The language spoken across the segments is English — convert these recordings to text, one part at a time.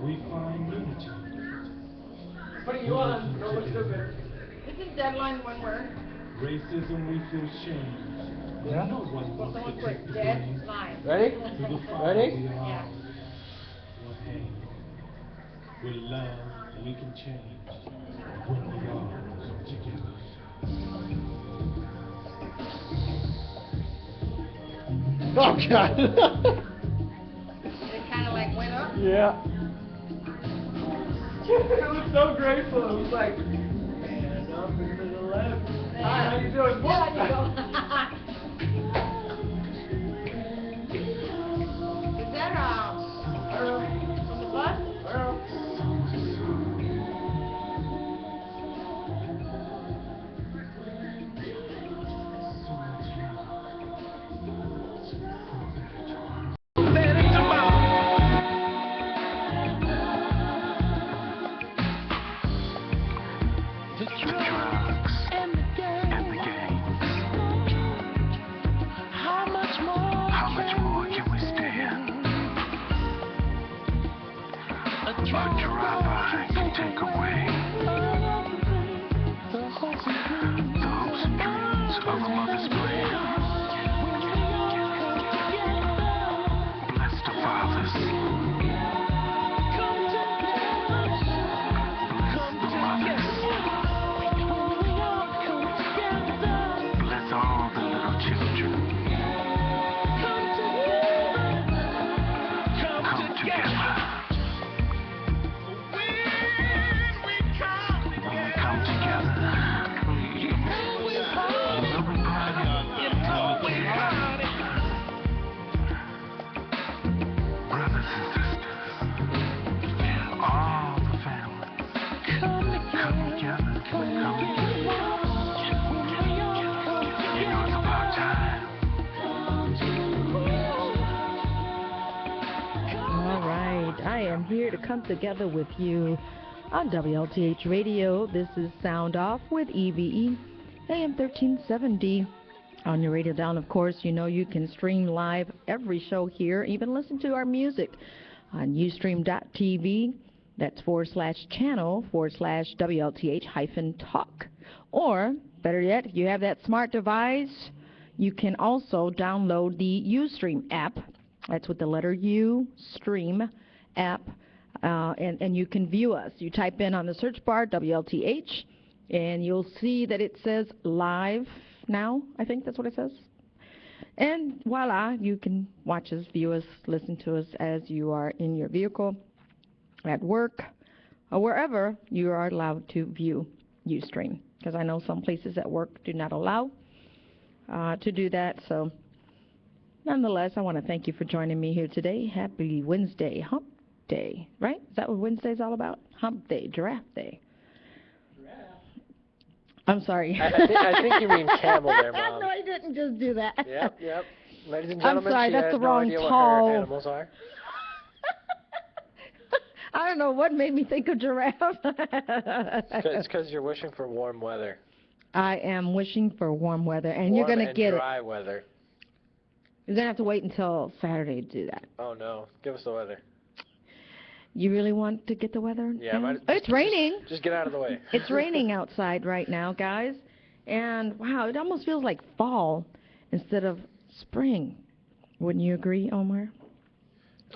We find unity. Putting you on, don't look stupid. Isn't Deadline one word? Racism, we feel shame. Yeah. No one Well, wants someone to put take the blame. Deadline. Ready? To the fire Ready? we are Yeah. all one hand. With love, we can change. When we all come together. Oh, God. It kind of like went up. Yeah. It was so grateful. It was like, and up and to the left. Hi, how you doing? Yeah, you go. Is that from the bus? Here to come together with you on WLTH Radio. This is Sound Off with E.V.E. AM 1370 on your radio dial. Of course, you know you can stream live every show here, even listen to our music on ustream.tv. That's /channel/WLTH-talk. Or, better yet, if you have that smart device, you can also download the Ustream app. That's with the letter U, Stream app. And you can view us. You type in on the search bar WLTH, and you'll see that it says live now. I think that's what it says. And voila, you can watch us, view us, listen to us as you are in your vehicle, at work, or wherever you are allowed to view Ustream. Because I know some places at work do not allow to do that. So nonetheless, I want to thank you for joining me here today. Happy Wednesday, Hump Day, right? Is that what Wednesday's all about? Hump Day, Giraffe Day. Giraffe. I'm sorry. I think you mean camel there, Mom. No, I didn't just do that. Yep. Ladies and gentlemen, I'm sorry, she that's has the no wrong idea tall. what her animals are. I don't know what made me think of giraffe. It's because you're wishing for warm weather. I am wishing for warm weather, and warm you're going to and get dry weather. You're going to have to wait until Saturday to do that. Oh, no. Give us the weather. You really want to get the weather? Yeah. It's raining. Just get out of the way. It's raining outside right now, guys. And, wow, it almost feels like fall instead of spring. Wouldn't you agree, Omar?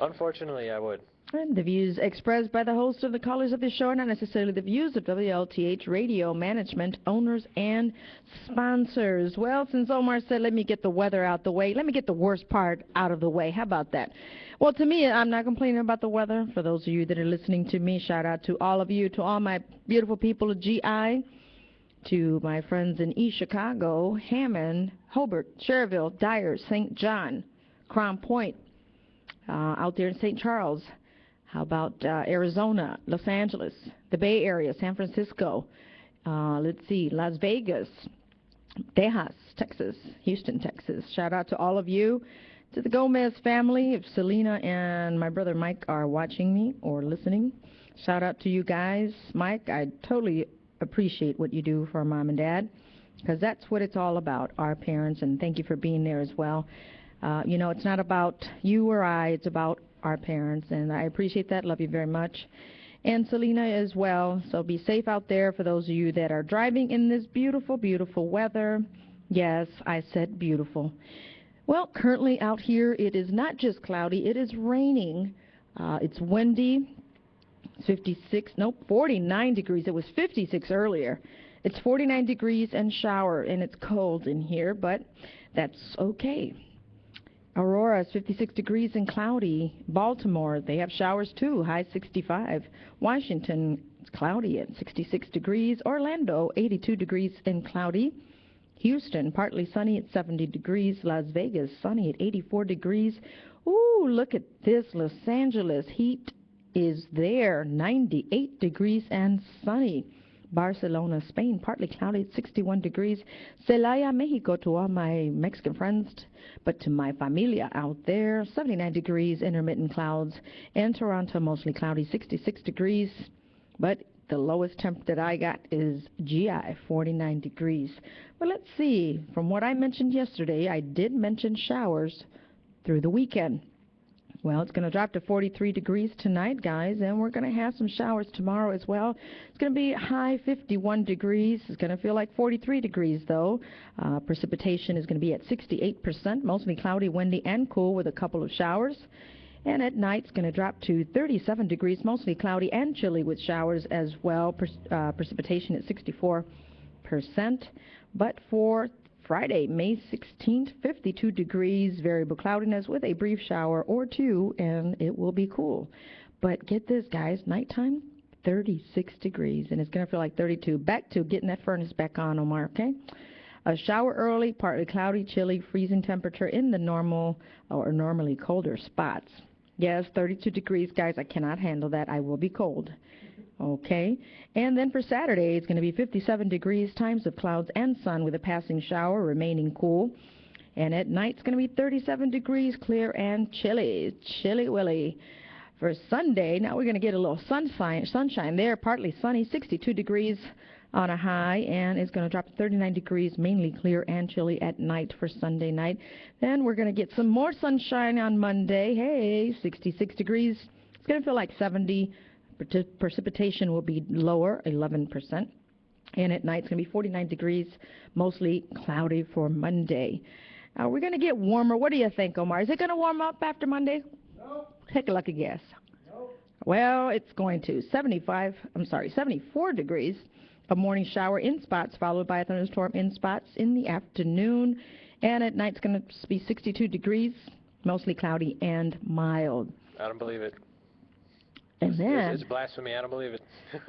Unfortunately, I would. And the views expressed by the host of the callers of this show are not necessarily the views of WLTH Radio management, owners, and sponsors. Well, since Omar said, let me get the weather out the way, let me get the worst part out of the way. How about that? Well, to me, I'm not complaining about the weather. For those of you that are listening to me, shout out to all of you, to all my beautiful people of GI, to my friends in East Chicago, Hammond, Hobart, Cherville, Dyer, St. John, Crown Point, out there in St. Charles. How about Arizona, Los Angeles, the Bay Area, San Francisco, let's see, Las Vegas, Tejas, Texas, Houston, Texas. Shout out to all of you. To the Gomez family, if Selena and my brother Mike are watching me or listening, shout out to you guys. Mike, I totally appreciate what you do for Mom and Dad, because that's what it's all about, our parents, and thank you for being there as well. You know, it's not about you or I, it's about our parents, and I appreciate that. Love you very much. And Selena as well. So be safe out there for those of you that are driving in this beautiful, beautiful weather. Yes, I said beautiful. Well, currently out here it is not just cloudy, it is raining. It's windy. It's 56, nope, 49 degrees. It was 56 earlier. It's 49 degrees and shower, and it's cold in here, but that's okay. Aurora is 56 degrees and cloudy. Baltimore, they have showers too, high 65. Washington, it's cloudy at 66 degrees. Orlando, 82 degrees and cloudy. Houston, partly sunny at 70 degrees. Las Vegas, sunny at 84 degrees. Ooh, look at this. Los Angeles, heat is there, 98 degrees and sunny. Barcelona, Spain, partly cloudy at 61 degrees. Celaya, Mexico, to all my Mexican friends, but to my familia out there, 79 degrees, intermittent clouds. And Toronto, mostly cloudy, 66 degrees. But the lowest temp that I got is GI, 49 degrees. But let's see, from what I mentioned yesterday, I did mention showers through the weekend. Well, it's going to drop to 43 degrees tonight, guys, and we're going to have some showers tomorrow as well. It's going to be high 51 degrees. It's going to feel like 43 degrees, though. Precipitation is going to be at 68%, mostly cloudy, windy, and cool with a couple of showers. And at night, it's going to drop to 37 degrees, mostly cloudy and chilly with showers as well. Precipitation at 64%. But for Friday, May 16th, 52 degrees, variable cloudiness with a brief shower or two, and it will be cool. But get this, guys, nighttime, 36 degrees, and it's going to feel like 32. Back to getting that furnace back on, Omar, okay? A shower early, partly cloudy, chilly, freezing temperature in the normal or normally colder spots. Yes, 32 degrees, guys, I cannot handle that. I will be cold. Okay, and then for Saturday, it's going to be 57 degrees, times of clouds and sun with a passing shower, remaining cool. And at night, it's going to be 37 degrees, clear and chilly, chilly willy. For Sunday, now we're going to get a little sunshine there, partly sunny, 62 degrees on a high, and it's going to drop to 39 degrees, mainly clear and chilly at night for Sunday night. Then we're going to get some more sunshine on Monday. Hey, 66 degrees. It's going to feel like 70. Precipitation will be lower, 11%. And at night, it's going to be 49 degrees, mostly cloudy for Monday. We're going to get warmer. What do you think, Omar? Is it going to warm up after Monday? No. Take a lucky guess. No. Well, it's going to 74 degrees. A morning shower in spots, followed by a thunderstorm in spots in the afternoon. And at night, it's going to be 62 degrees, mostly cloudy and mild. I don't believe it. And then It's blasphemy. I don't believe it.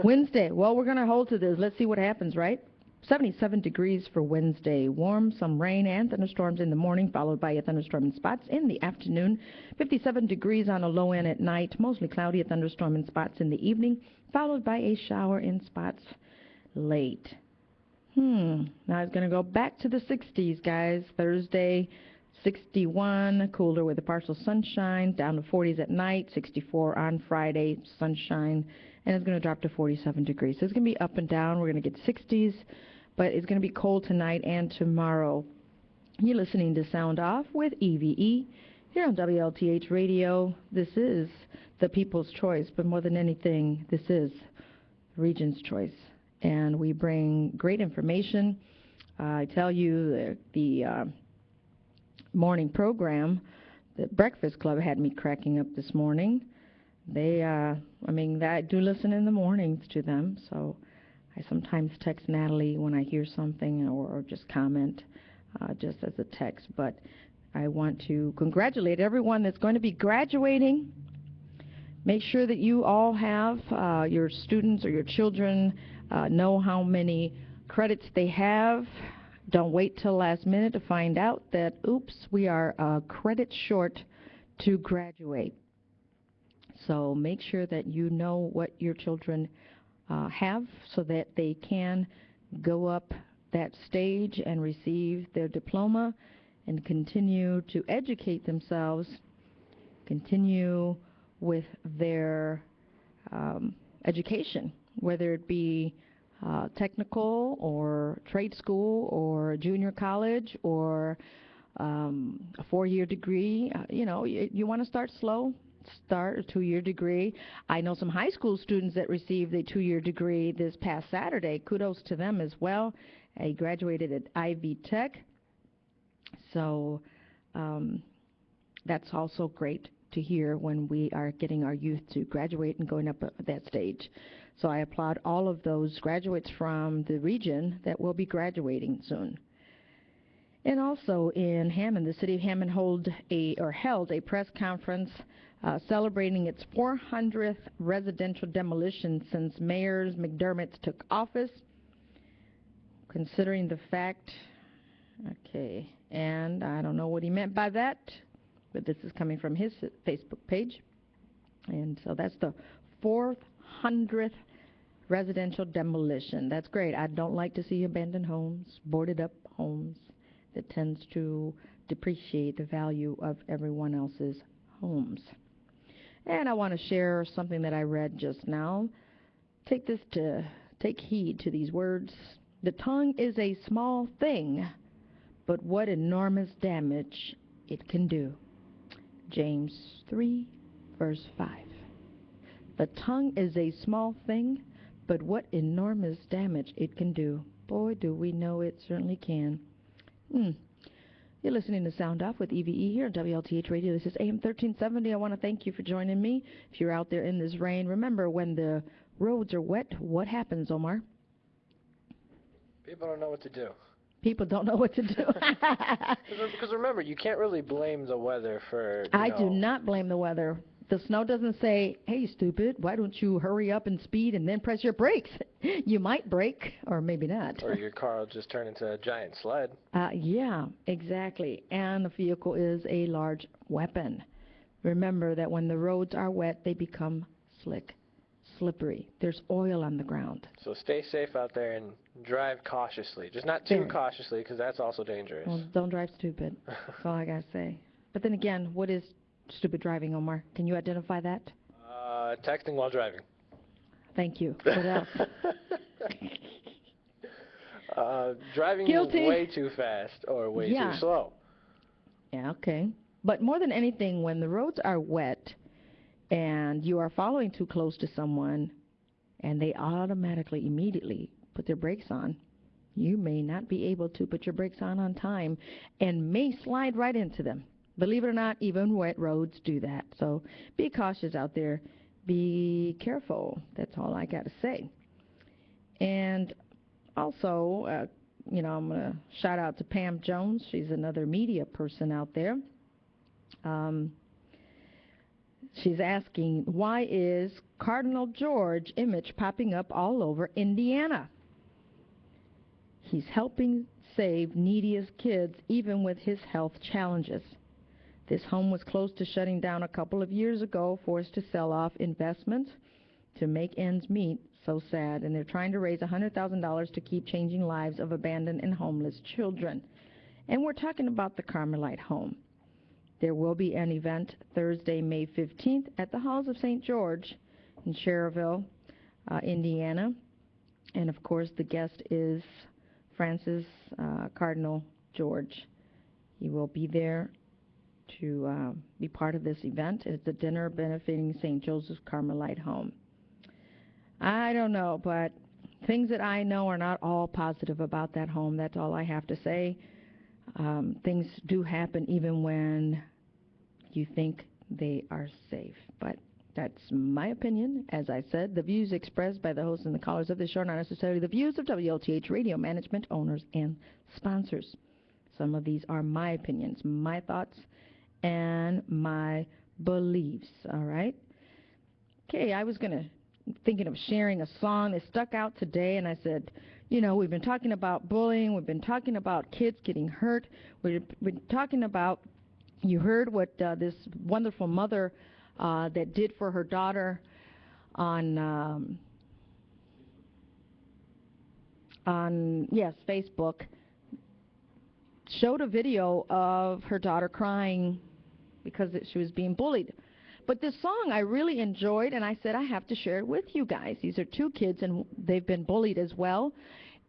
Wednesday, well, we're going to hold to this. Let's see what happens, right? 77 degrees for Wednesday. Warm, some rain and thunderstorms in the morning, followed by a thunderstorm in spots in the afternoon. 57 degrees on a low end at night, mostly cloudy, a thunderstorm in spots in the evening, followed by a shower in spots late. Now it's going to go back to the 60s, guys. Thursday, 61, cooler with a partial sunshine, down to 40s at night, 64 on Friday, sunshine, and it's going to drop to 47 degrees. So it's going to be up and down. We're going to get 60s, but it's going to be cold tonight and tomorrow. You're listening to Sound Off with E.V.E. here on WLTH Radio. This is the People's Choice, but more than anything, this is the Region's Choice. And we bring great information. I tell you, the morning program, the Breakfast Club had me cracking up this morning. They, I do listen in the mornings to them, so I sometimes text Natalie when I hear something or just comment just as a text. But I want to congratulate everyone that's going to be graduating. Make sure that you all have your students or your children know how many credits they have. Don't wait till last minute to find out that, oops, we are a credit short to graduate. So make sure that you know what your children have so that they can go up that stage and receive their diploma and continue to educate themselves, continue with their education, whether it be technical or trade school or junior college or a 4-year degree. You want to start slow, start, a 2-year degree. I know some high school students that received a 2-year degree this past Saturday. Kudos to them as well. He graduated at E.V.E Tech. So that's also great to hear when we are getting our youth to graduate and going up that stage. So I applaud all of those graduates from the region that will be graduating soon. And also in Hammond, the city of Hammond held a press conference celebrating its 400th residential demolition since Mayor McDermott took office. Considering the fact, okay, and I don't know what he meant by that, but this is coming from his Facebook page. And so that's the 400th residential demolition. That's great. I don't like to see abandoned homes, boarded up homes. That tends to depreciate the value of everyone else's homes. And I want to share something that I read just now. Take heed to these words. The tongue is a small thing, but what enormous damage it can do. James 3, verse 5. The tongue is a small thing, but what enormous damage it can do. Boy, do we know it certainly can. You're listening to Sound Off with E.V.E. here on WLTH Radio. This is AM 1370. I want to thank you for joining me. If you're out there in this rain, remember when the roads are wet, what happens, Omar? People don't know what to do. People don't know what to do. Because remember, you can't really blame the weather for, I do not blame the weather. The snow doesn't say, hey, stupid, why don't you hurry up and speed and then press your brakes? You might brake, or maybe not. Or your car will just turn into a giant sled. Yeah, exactly. And the vehicle is a large weapon. Remember that when the roads are wet, they become slick, slippery. There's oil on the ground. So stay safe out there and drive cautiously. Just not too cautiously, because that's also dangerous. Well, don't drive stupid. That's all I got to say. But then again, what is stupid driving, Omar? Can you identify that? Texting while driving. Thank you. What else? Driving Guilty. way too fast or way too slow. Yeah, okay. But more than anything, when the roads are wet and you are following too close to someone and they automatically, immediately put their brakes on, you may not be able to put your brakes on time and may slide right into them. Believe it or not, even wet roads do that. So be cautious out there. Be careful. That's all I got to say. And also, I'm going to shout out to Pam Jones. She's another media person out there. She's asking, why is Cardinal George image popping up all over Indiana? He's helping save neediest kids even with his health challenges. This home was close to shutting down a couple of years ago, forced to sell off investments to make ends meet. So sad. And they're trying to raise $100,000 to keep changing lives of abandoned and homeless children. And we're talking about the Carmelite home. There will be an event Thursday, May 15th at the Halls of St. George in Cherville, Indiana. And, of course, the guest is Francis Cardinal George. He will be there to be part of this event. It's a dinner benefiting St. Joseph's Carmelite Home. I don't know, but things that I know are not all positive about that home. That's all I have to say. Things do happen even when you think they are safe. But that's my opinion. As I said, the views expressed by the hosts and the callers of this show are not necessarily the views of WLTH Radio management, owners, and sponsors. Some of these are my opinions, my thoughts, and my beliefs, all right? Okay, I was thinking of sharing a song that stuck out today, and I said, we've been talking about bullying, we've been talking about kids getting hurt, we've been talking about, you heard what this wonderful mother that did for her daughter on Facebook, showed a video of her daughter crying because she was being bullied. But this song I really enjoyed, and I said I have to share it with you guys. These are two kids, and they've been bullied as well.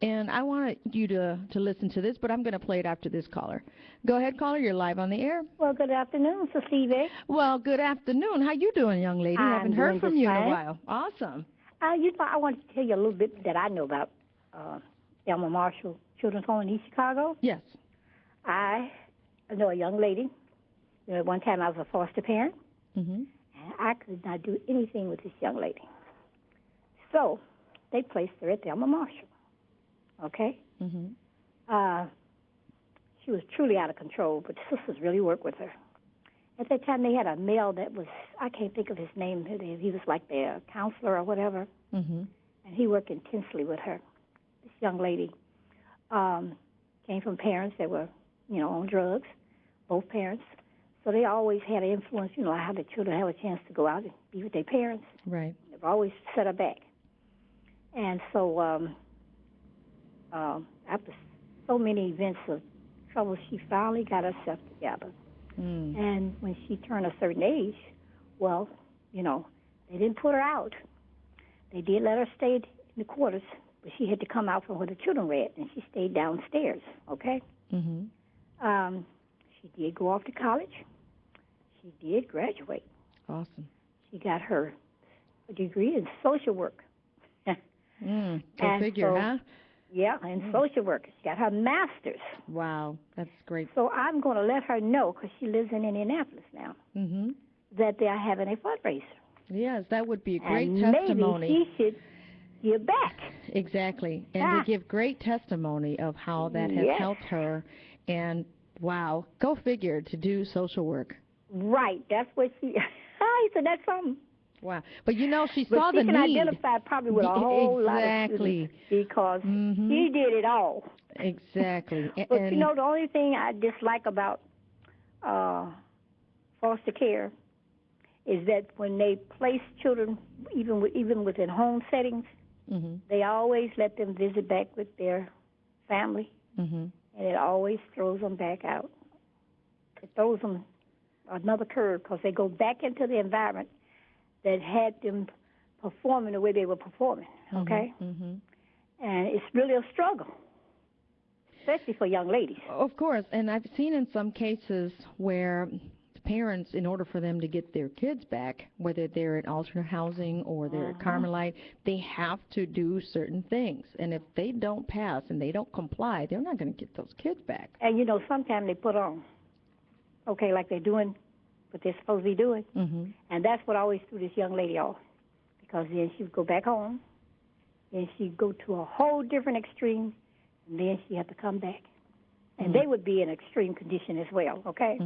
And I want you to listen to this, but I'm going to play it after this caller. Go ahead, caller. You're live on the air. Well, good afternoon, Sister E.V.E. Well, good afternoon. How you doing, young lady? Haven't heard from you in a while. Awesome. I wanted to tell you a little bit that I know about Elmer Marshall Children's Home in East Chicago. Yes. I know a young lady. You know, at one time I was a foster parent, and I could not do anything with this young lady. So they placed her at the Elmer Marshall. Okay? She was truly out of control, but the sisters really worked with her. At that time, they had a male that was, I can't think of his name. He was like their counselor or whatever, and he worked intensely with her. This young lady came from parents that were, you know, on drugs, both parents. So they always had an influence, you know, how the children have a chance to go out and be with their parents. Right. They've always set her back. And so after so many events of trouble, she finally got herself together. And when she turned a certain age, well, you know, they didn't put her out. They did let her stay in the quarters, but she had to come out from where the children were at, and she stayed downstairs, okay? She did go off to college. She did graduate. Awesome. She got her degree in social work. Go figure, huh? Yeah, in social work. She got her master's. Wow, that's great. So I'm going to let her know, because she lives in Indianapolis now, that they are having a fundraiser. Yes, that would be a great and testimony. Maybe she should give back. Exactly, and to give great testimony of how that has helped her. And, wow, go figure, to do social work. Right, that's what she, so that's something. Wow. But, you know, she saw the need. But she can identify probably with a whole lot of students because she did it all. Exactly. But, you know, the only thing I dislike about foster care is that when they place children, even within home settings, they always let them visit back with their family, and it always throws them back out. It throws them another curve because they go back into the environment that had them performing the way they were performing, okay? And it's really a struggle, especially for young ladies. Of course, and I've seen in some cases where the parents, in order for them to get their kids back, whether they're in alternate housing or they're at Carmelite, they have to do certain things. And if they don't pass and they don't comply, they're not going to get those kids back. And, you know, sometimes they put on, okay, like they're doing what they're supposed to be doing. And that's what always threw this young lady off, because then she would go back home, and she'd go to a whole different extreme, and then she had to come back. And they would be in extreme condition as well, okay?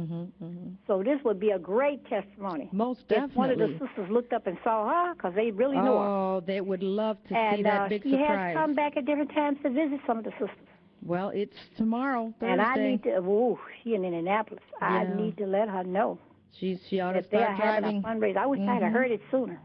So this would be a great testimony. Most definitely. If one of the sisters looked up and saw her, because they really know her. Oh, they would love to see that big surprise. And she has come back at different times to visit some of the sisters. Well, it's tomorrow, Thursday. And I need to, she in Indianapolis. I need to let her know. She ought to that they start are driving. having a fundraiser. I wish I'd have heard it sooner.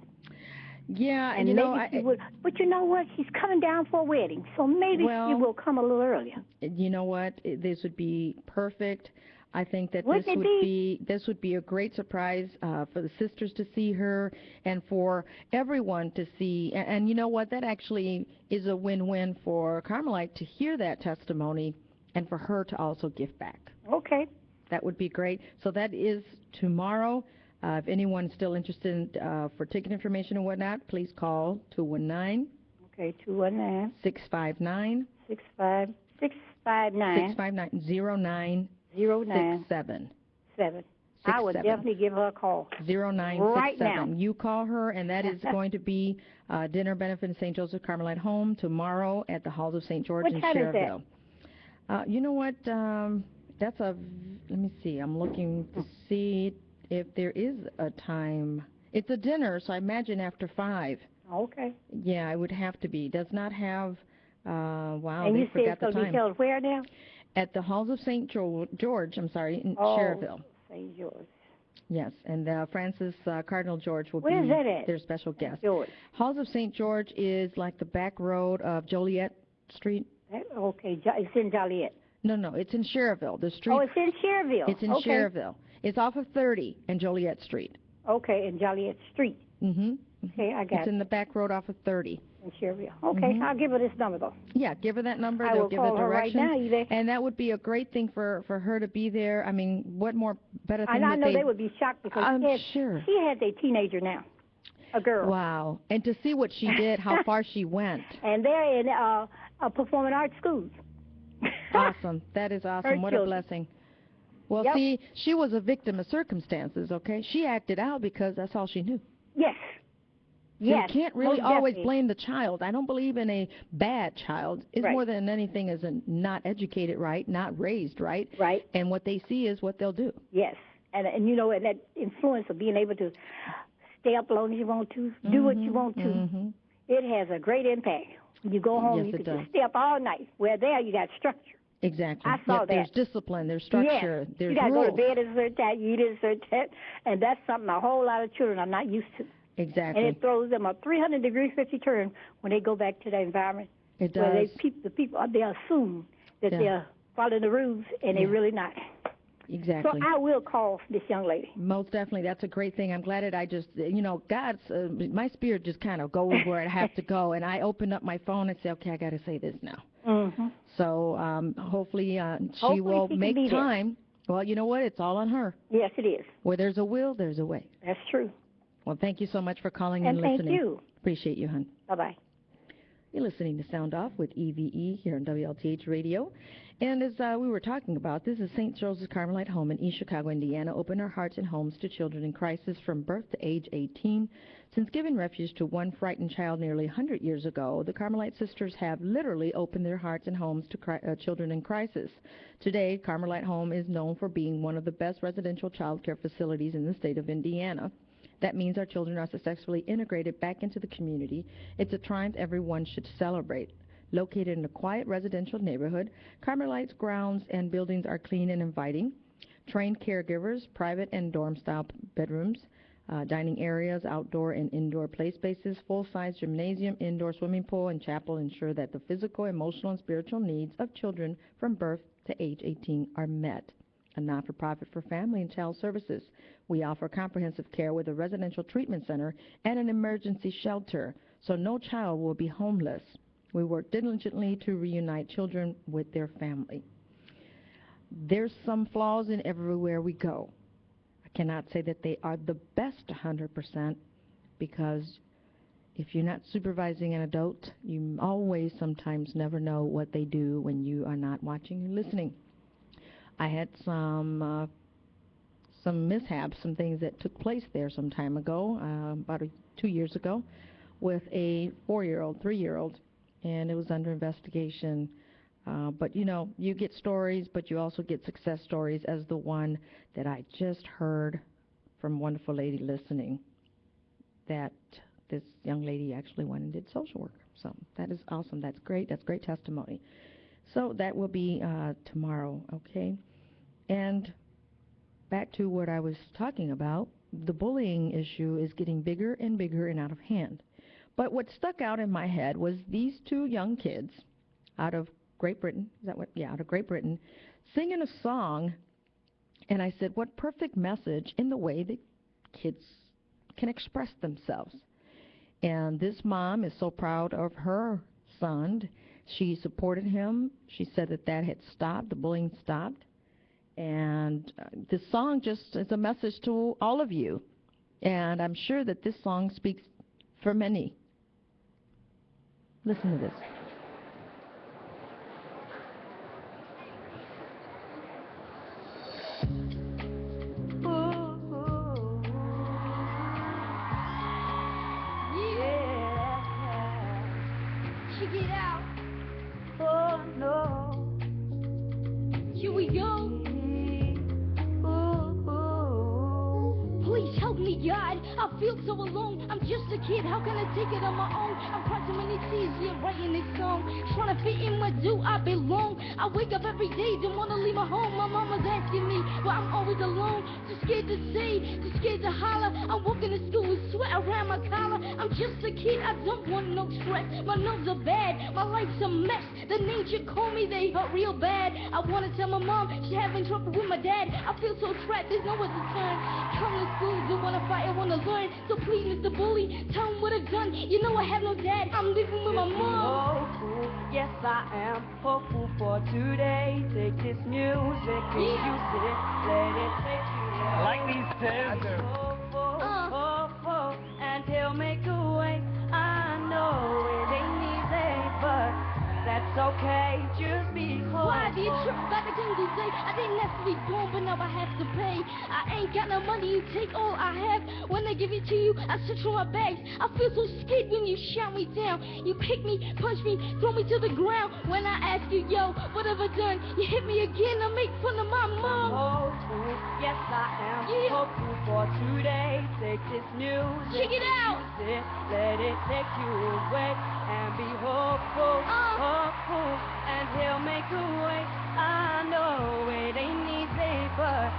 Yeah, and you maybe know, she would. But you know what? She's coming down for a wedding, so maybe she will come a little earlier. You know what? This would be perfect. I think that this would be a great surprise for the sisters to see her, and for everyone to see. And you know what? That actually is a win-win for Carmelite to hear that testimony, and for her to also give back. Okay. That would be great. So that is tomorrow. If anyone's still interested in, for ticket information and whatnot, please call 219. Okay, 219. 659. 659. 0967. 7. I would definitely give her a call. 0967. Right now. You call her, and that is going to be dinner benefit in St. Joseph Carmelite Home tomorrow at the Halls of St. George in Cherville. You know what? That's let me see. I'm looking to see if there is a time. It's a dinner, so I imagine after 5. Okay. Yeah, it would have to be. Does not have, wow, and they forgot the time. And you said so detailed where now? At the Halls of St. George, I'm sorry, in Cherville. St. George. Yes, and Francis Cardinal George will Where's be that at? their special guest. George. Halls of St. George is like the back road of Joliet Street. Okay, it's in Joliet. No, it's in Cherville. The street. Oh, it's in Cherville. It's in Cherville. It's off of 30 and Joliet Street. Okay, in Joliet Street. Okay, I got It's in the back road off of 30. in Sherville. Okay, I'll give her this number, though. Yeah, give her that number. I They'll will give call her her right directions. now, E.V.E. And that would be a great thing for her to be there. I mean, what more better thing And I that know they would be shocked because I'm sure. she has a teenager now, a girl. Wow. And to see what she did, how far she went. And they're in performing arts schools. Awesome. That is awesome. Her What children. a blessing. Well, Yep. see, she was a victim of circumstances, okay? She acted out because that's all she knew. Yes. So Yes. you can't really most always definitely. blame the child. I don't believe in a bad child. It's Right. more than anything as a not educated right, not raised right. Right. And what they see is what they'll do. Yes. And you know, and that influence of being able to stay up as long as you want to, do what you want to, it has a great impact. When you go home, Yes, you it can does. just stay up all night. Where there, you got structure. Exactly. I saw that. There's discipline, there's structure, Yes. there's You got to go rules. to bed at a certain time, you eat at a certain time, and that's something a whole lot of children are not used to. Exactly. And it throws them a 300-degree 50 turn when they go back to the environment. It Where does. the people, they assume that Yeah. they're following the rules, and they're really not. Exactly. So I will call this young lady. Most definitely. That's a great thing. I'm glad that I just, God's, my spirit just kind of goes where I have to go. And I open up my phone and say, okay, I got to say this now. Mm-hmm. So hopefully she Hopefully will she can make be there. time. Well, you know what? It's all on her. Yes, it is. Where there's a will, there's a way. That's true. Well, thank you so much for calling And and thank listening. you. Appreciate you, hon. Bye-bye. You're listening to Sound Off with E.V.E. here on WLTH Radio. And as we were talking about, this is St. Joseph's Carmelite Home in East Chicago, Indiana. Open our hearts and homes to children in crisis from birth to age 18. Since giving refuge to one frightened child nearly 100 years ago, the Carmelite sisters have literally opened their hearts and homes to children in crisis. Today, Carmelite Home is known for being one of the best residential child care facilities in the state of Indiana. That means our children are successfully integrated back into the community. It's a triumph everyone should celebrate. Located in a quiet residential neighborhood, Carmelite's grounds and buildings are clean and inviting. Trained caregivers, private and dorm-style bedrooms, dining areas, outdoor and indoor play spaces, full-size gymnasium, indoor swimming pool, and chapel ensure that the physical, emotional, and spiritual needs of children from birth to age 18 are met. A not-for-profit for family and child services. We offer comprehensive care with a residential treatment center and an emergency shelter, so no child will be homeless. We work diligently to reunite children with their family. There's some flaws in everywhere we go. I cannot say that they are the best 100% because if you're not supervising an adult, you always sometimes never know what they do when you are not watching and listening. I had some mishaps, some things that took place there some time ago, about 2 years ago, with a 4-year-old, 3-year-old, and it was under investigation. But, you get stories, but you also get success stories as the one that I just heard from a wonderful lady listening, that this young lady actually went and did social work. So that is awesome. That's great. That's great testimony. So that will be tomorrow, okay? And back to what I was talking about, the bullying issue is getting bigger and bigger and out of hand. But what stuck out in my head was these 2 young kids out of Great Britain, is that what? Yeah, out of Great Britain, singing a song, and I said, what perfect message in the way that kids can express themselves. And this mom is so proud of her son. She supported him. She said that had stopped, the bullying stopped. And this song just is a message to all of you. And I'm sure that this song speaks for many. Listen to this. Check it out. Oh no. Here we go. Please help me, God. I feel so alone. I'm just a kid. How can I take it on my own? I'm crying so many tears, yeah, writing this song. Trying to fit in where do I belong? I wake up every day, don't want to leave my home. My mama's asking me why I'm always alone. Too scared to say, too scared to holler. I'm walking to school with sweat around my collar. I'm just a kid, I don't want no stress. My nerves are bad, my life's a mess. The names you call me, they hurt real bad. I want to tell my mom, she's having trouble with my dad. I feel so trapped, there's nowhere to turn. Come to school, don't want to fight, I want to learn. So please, Mr. Bully, bully. Tell him what I've done. You know I have no dad. I'm living with my mom. Hopeful, yes I am hopeful for today. Take this music and use it. Let it take you away. I like these tunes. Hopeful, and he'll make a way. I know it ain't easy, but that's okay. Just be hopeful. Why do you trip back again today? I didn't have to be born, but now I have to pay. I ain't got no money, you take all I have. When I give it to you, I search for my bags. I feel so scared when you shout me down. You kick me, punch me, throw me to the ground. When I ask you, yo, what have I done? You hit me again, I make fun of my mom. Hopeful, yes I am hopeful for today. Take this music, check it out. Use it, let it take you away, and be hopeful, hopeful, and he'll make a way. I know it ain't easy, but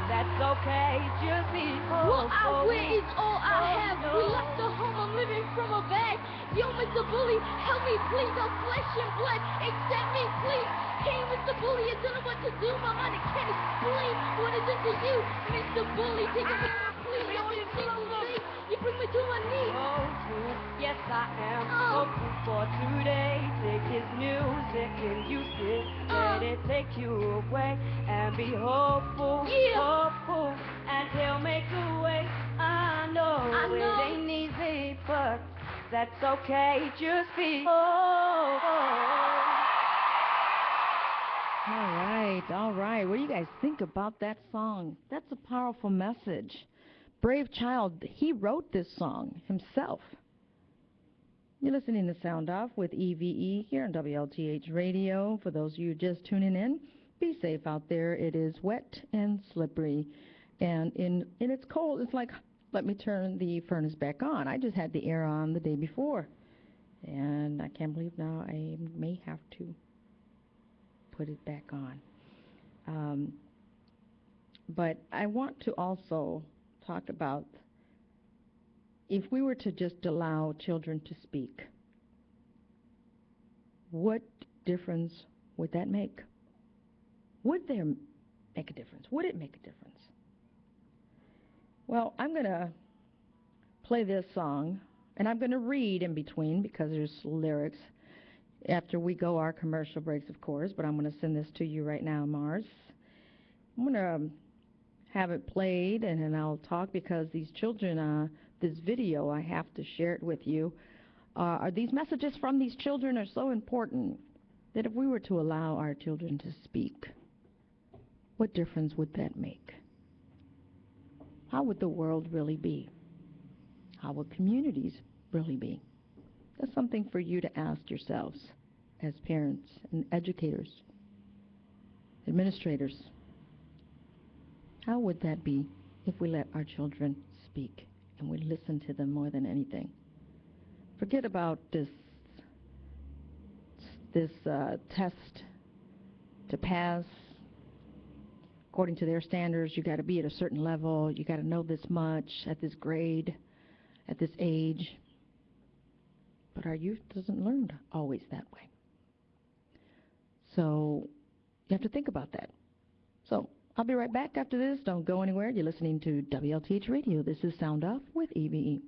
that's okay. Just be hopeful. What I wear is all I have. We left the home, I'm living from a bag. Yo, Mr. Bully, help me please. I'm flesh and blood, accept me please. Hey, Mr. Bully, I don't know what to do. My mind can't explain what is it to you, Mr. Bully. Take it from me, please. Every single day, you bring me to my knees. Hopeful, yes I am hopeful for today. Take his music and use it. Let it take you away, and be hopeful, hopeful, and he'll make a way. I know it ain't easy, but that's okay. Just be hopeful. All right. What do you guys think about that song? That's a powerful message. Brave Child, he wrote this song himself. You're listening to Sound Off with E.V.E. here on WLTH Radio. For those of you just tuning in, be safe out there. It is wet and slippery, and it's cold. It's like, let me turn the furnace back on. I just had the air on the day before, and I can't believe now I may have to put it back on. But I want to also talk about if we were to just allow children to speak, what difference would that make? Would there make a difference? Would it make a difference? Well, I'm going to play this song, and I'm going to read in between because there's lyrics after we go our commercial breaks, of course, but I'm going to send this to you right now, Mars. I'm going to have it played, and then I'll talk because these children, this video, I have to share it with you. These messages from these children are so important that if we were to allow our children to speak, what difference would that make? How would the world really be? How would communities really be? That's something for you to ask yourselves as parents and educators, administrators. How would that be if we let our children speak and we listen to them more than anything? Forget about this test to pass. According to their standards, you got to be at a certain level. You got to know this much at this grade, at this age. But our youth doesn't learn always that way. So you have to think about that. So I'll be right back after this. Don't go anywhere. You're listening to WLTH Radio. This is Sound Off with E.V.E.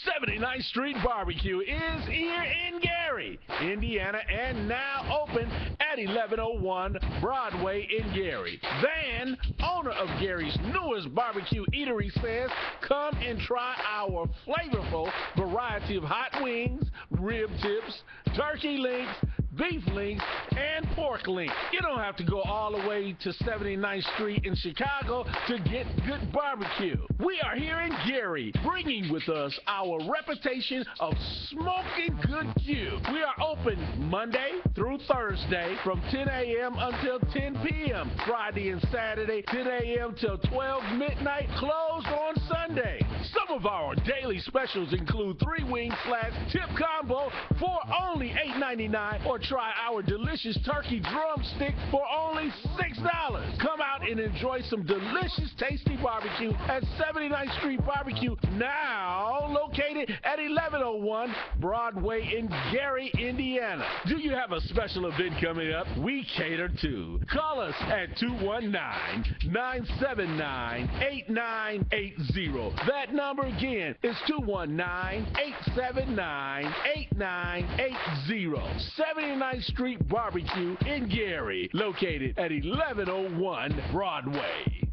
79th Street Barbecue is here in Gary, Indiana, and now open at 1101 Broadway in Gary. Van, owner of Gary's newest barbecue eatery, says, come and try our flavorful variety of hot wings, rib tips, turkey links, beef links, and pork links. You don't have to go all the way to 79th Street in Chicago to get good barbecue. We are here in Gary, bringing with us our reputation of smoking good Q. We are open Monday through Thursday from 10 a.m. until 10 p.m. Friday and Saturday, 10 a.m. till 12 midnight, closed on Sunday. Some of our daily specials include 3-wing / tip combo for only $8.99 or try our delicious turkey drumstick for only $6. Come out and enjoy some delicious, tasty barbecue at 79th Street Barbecue, now located at 1101 Broadway in Gary, Indiana. Do you have a special event coming up? We cater too. Call us at 219-979-8980. That number again is 219-879-8980. 79th Street Barbecue in Gary, located at 1101 Broadway.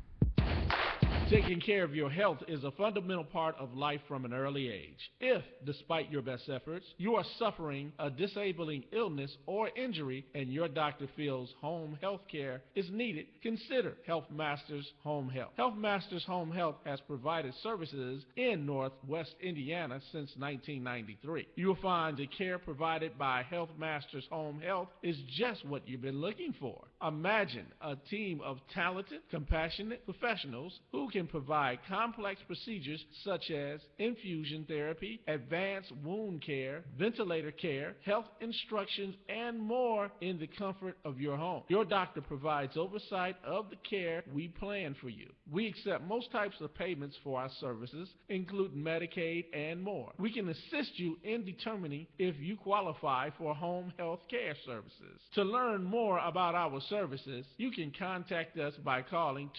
Taking care of your health is a fundamental part of life from an early age. If, despite your best efforts, you are suffering a disabling illness or injury and your doctor feels home health care is needed, consider Health Masters Home Health. Health Masters Home Health has provided services in Northwest Indiana since 1993. You will find the care provided by Health Masters Home Health is just what you've been looking for. Imagine a team of talented, compassionate professionals who can provide complex procedures such as infusion therapy, advanced wound care, ventilator care, health instructions, and more in the comfort of your home. Your doctor provides oversight of the care we plan for you. We accept most types of payments for our services, including Medicaid and more. We can assist you in determining if you qualify for home health care services. To learn more about our services, you can contact us by calling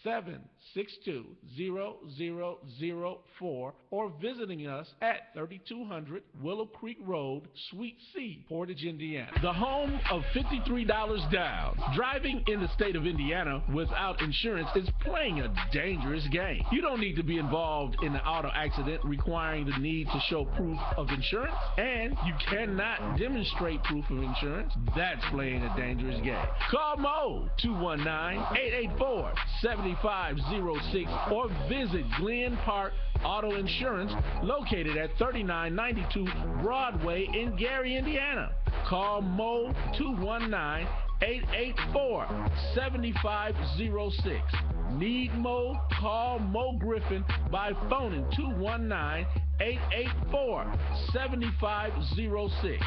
219-762-0004 or visiting us at 3200 Willow Creek Road, Suite C, Portage, Indiana. The home of $53 down. Driving in the state of Indiana without insurance is playing a dangerous game. You don't need to be involved in an auto accident requiring the need to show proof of insurance, and you cannot demonstrate proof of insurance. That's playing a dangerous game. Call Mo 219-884-7506 or visit Glen Park Auto Insurance located at 3992 Broadway in Gary, Indiana. Call Mo 219-884-7506. Need Mo? Call Mo Griffin by phoning 219-884-7506.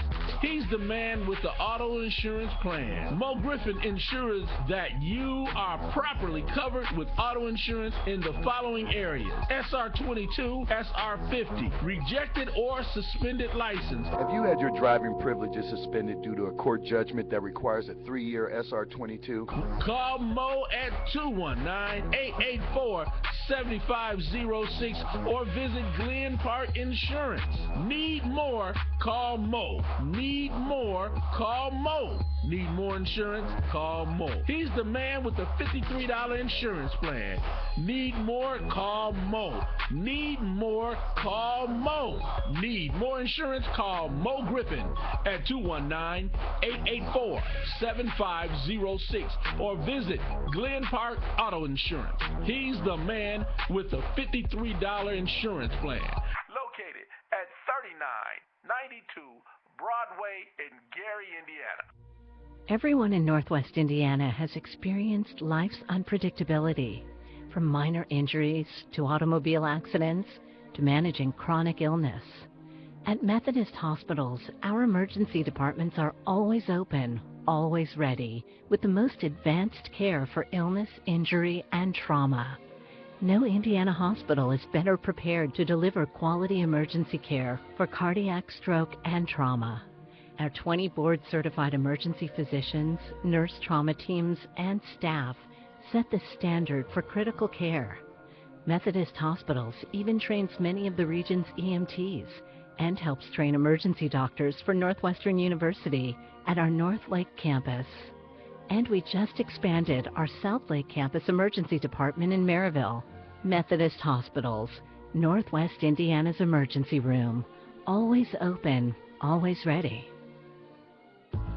He's the man with the auto insurance plan. Mo Griffin ensures that you are properly covered with auto insurance in the following areas: SR22, SR50, rejected or suspended license. Have you had your driving privileges suspended due to a court judgment that requires a 3-year SR22? Call Mo at 219-884-7506 or visit Glen Park Insurance. Need more? Call Mo. Need more? Call Mo. Need more insurance? Call Mo. He's the man with the $53 insurance plan. Need more? Call Mo. Need more? Call Mo. Need more insurance? Call Mo Griffin at 219-884-7506 or visit Glen Park Auto Insurance. He's the man with the $53 insurance plan. Located at 3992 Broadway in Gary, Indiana. Everyone in Northwest Indiana has experienced life's unpredictability, from minor injuries to automobile accidents to managing chronic illness. At Methodist hospitals, our emergency departments are always open, always ready, with the most advanced care for illness, injury, and trauma. No Indiana hospital is better prepared to deliver quality emergency care for cardiac, stroke, and trauma. Our 20 board-certified emergency physicians, nurse trauma teams, and staff set the standard for critical care. Methodist Hospitals even trains many of the region's EMTs and helps train emergency doctors for Northwestern University at our North Lake campus. And we just expanded our South Lake campus emergency department in Maryville. Methodist Hospitals, Northwest Indiana's emergency room. Always open, always ready.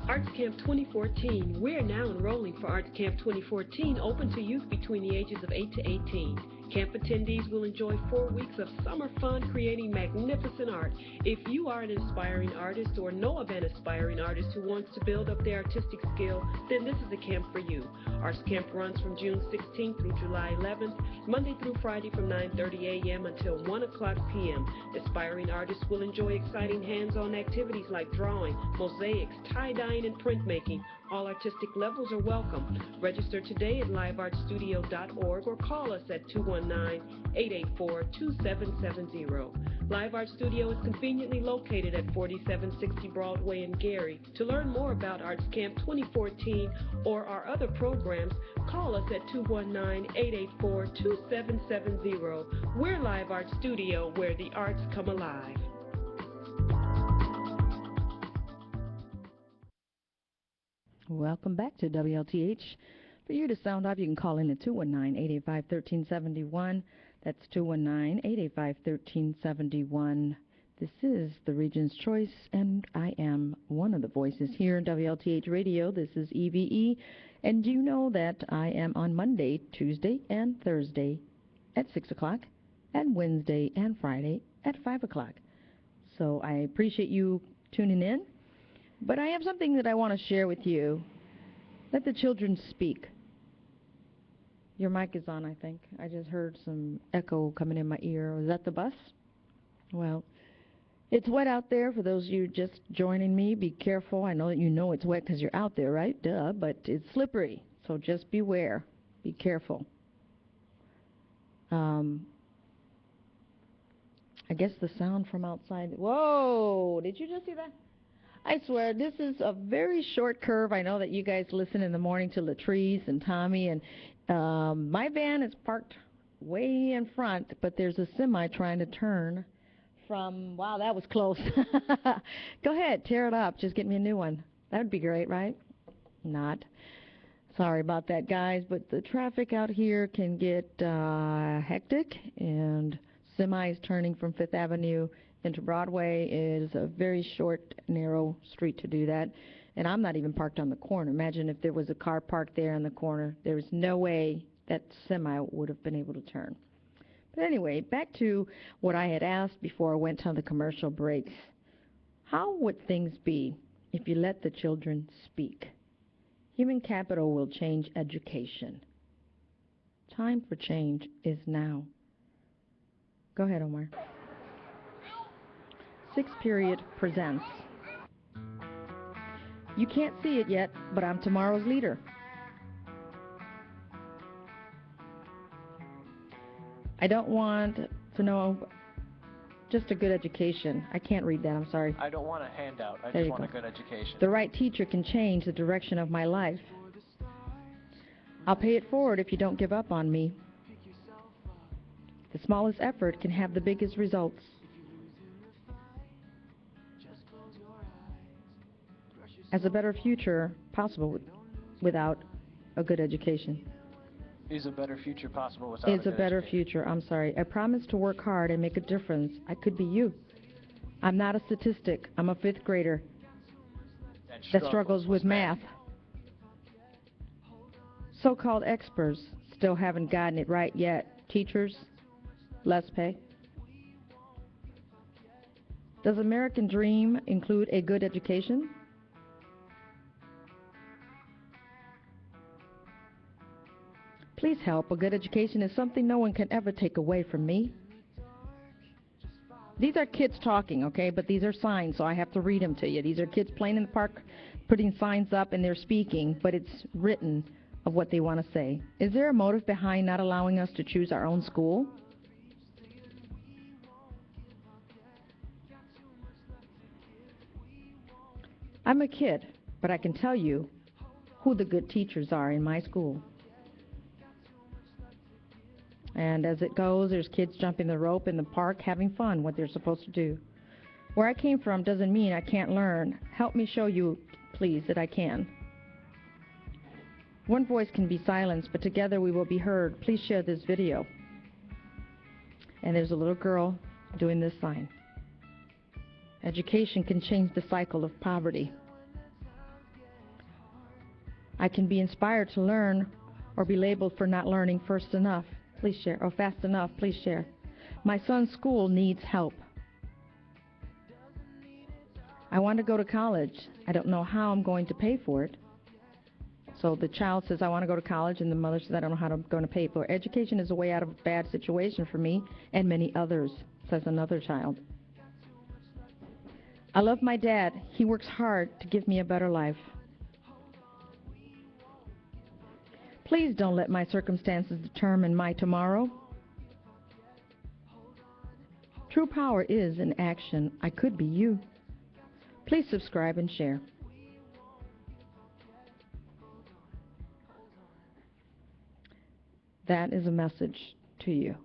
Arts Camp 2014. We are now enrolling for Arts Camp 2014, open to youth between the ages of 8 to 18. Camp attendees will enjoy 4 weeks of summer fun creating magnificent art. If you are an inspiring artist or know of an aspiring artist who wants to build up their artistic skill, then this is a camp for you. Arts Camp runs from June 16th through July 11th, Monday through Friday from 9:30 a.m. until 1 o'clock p.m. Aspiring artists will enjoy exciting hands-on activities like drawing, mosaics, tie-dyeing, and printmaking. All artistic levels are welcome. Register today at liveartstudio.org or call us at 219-884-2770. Live Art Studio is conveniently located at 4760 Broadway in Gary. To learn more about Arts Camp 2014 or our other programs, call us at 219-884-2770. We're Live Art Studio, where the arts come alive. Welcome back to WLTH. For you to sound off, you can call in at 219-885-1371. That's 219-885-1371. This is the Region's Choice, and I am one of the voices here in WLTH Radio. This is E.V.E. And you know that I am on Monday, Tuesday, and Thursday at 6 o'clock, and Wednesday and Friday at 5 o'clock. So I appreciate you tuning in. But I have something that I want to share with you. Let the children speak. Your mic is on, I think. I just heard some echo coming in my ear. Was that the bus? Well, it's wet out there. For those of you just joining me, be careful. I know that you know it's wet because you're out there, right? Duh, but it's slippery. So just beware. Be careful. I guess the sound from outside. Whoa! Did you just see that? I swear, this is a very short curve. I know that you guys listen in the morning to Latrice and Tommy, and my van is parked way in front, but there's a semi trying to turn from, wow, that was close. Go ahead, tear it up. Just get me a new one. That would be great, right? Not. Sorry about that, guys, but the traffic out here can get hectic, and semis turning from Fifth Avenue into Broadway is a very short, narrow street to do that. And I'm not even parked on the corner. Imagine if there was a car parked there on the corner. There's no way that semi would have been able to turn. But anyway, back to what I had asked before I went to the commercial breaks. How would things be if you let the children speak? Human capital will change education. Time for change is now. Go ahead, Omar. Sixth Period presents. You can't see it yet, but I'm tomorrow's leader. I don't want to know just a good education. I can't read that, I'm sorry. I don't want a handout. I There just you want go. a good education. The right teacher can change the direction of my life. I'll pay it forward if you don't give up on me. The smallest effort can have the biggest results. As a better future possible without a good education. Is a better future possible without Is a good better education? future, I'm sorry. I promise to work hard and make a difference. I could be you. I'm not a statistic. I'm a fifth grader that struggles with math. So-called experts still haven't gotten it right yet. Teachers, less pay. Does American dream include a good education? Please help. A good education is something no one can ever take away from me. These are kids talking, okay, but these are signs, so I have to read them to you. These are kids playing in the park, putting signs up, and they're speaking, but it's written of what they want to say. Is there a motive behind not allowing us to choose our own school? I'm a kid, but I can tell you who the good teachers are in my school. And as it goes, there's kids jumping the rope in the park, having fun, what they're supposed to do. Where I came from doesn't mean I can't learn. Help me show you, please, that I can. One voice can be silenced, but together we will be heard. Please share this video. And there's a little girl doing this sign. Education can change the cycle of poverty. I can be inspired to learn or be labeled for not learning first enough. Please share. Or fast enough. Please share. My son's school needs help. I want to go to college. I don't know how I'm going to pay for it. So the child says, I want to go to college, and the mother says, I don't know how I'm going to pay for it. Education is a way out of a bad situation for me and many others, says another child. I love my dad. He works hard to give me a better life. Please don't let my circumstances determine my tomorrow. True power is in action. I could be you. Please subscribe and share. That is a message to you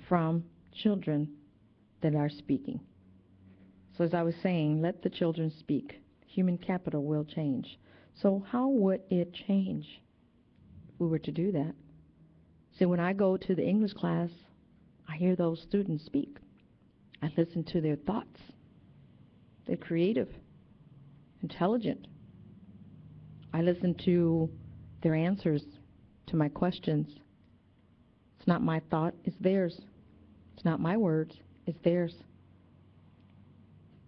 from children that are speaking. So as I was saying, let the children speak. Human capital will change. So how would it change if we were to do that? See, when I go to the English class, I hear those students speak. I listen to their thoughts. They're creative, intelligent. I listen to their answers to my questions. It's not my thought, it's theirs. It's not my words, it's theirs.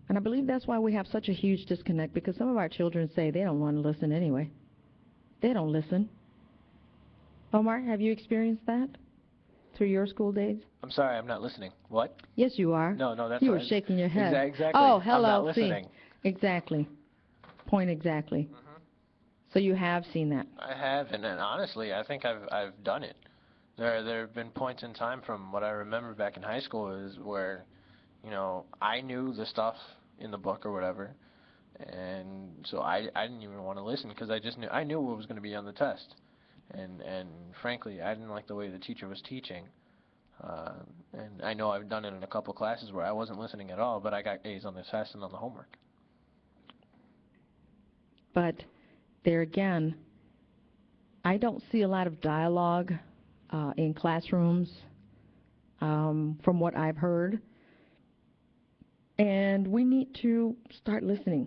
And I believe that's why we have such a huge disconnect, because some of our children say they don't want to listen anyway. They don't listen. Omar, have you experienced that through your school days? I'm sorry, I'm not listening. What? Yes, you are. No, that's you right. were shaking your head. Exactly. Oh, hello. I'm not listening. See, exactly. Point exactly. Mm-hmm. So you have seen that. I have, and honestly, I think I've done it. There have been points in time from what I remember back in high school is where, you know, I knew the stuff in the book or whatever, and so I didn't even want to listen because I knew what was going to be on the test, and frankly, I didn't like the way the teacher was teaching, and I know I've done it in a couple classes where I wasn't listening at all, but I got A's on the test and on the homework. But there again, I don't see a lot of dialogue in classrooms from what I've heard. And we need to start listening.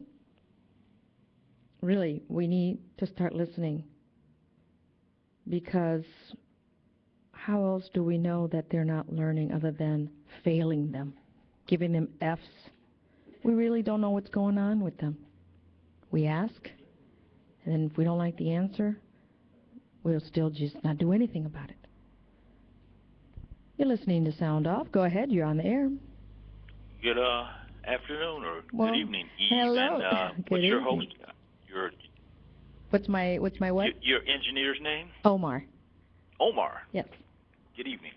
Really, we need to start listening. Because how else do we know that they're not learning other than failing them, giving them F's? We really don't know what's going on with them. We ask, and then if we don't like the answer, we'll still just not do anything about it. You're listening to Sound Off. Go ahead, you're on the air. Good afternoon or well, good evening, Eve. Hello. And what's your host? What's my what? Your engineer's name? Omar. Omar. Yes. Good evening.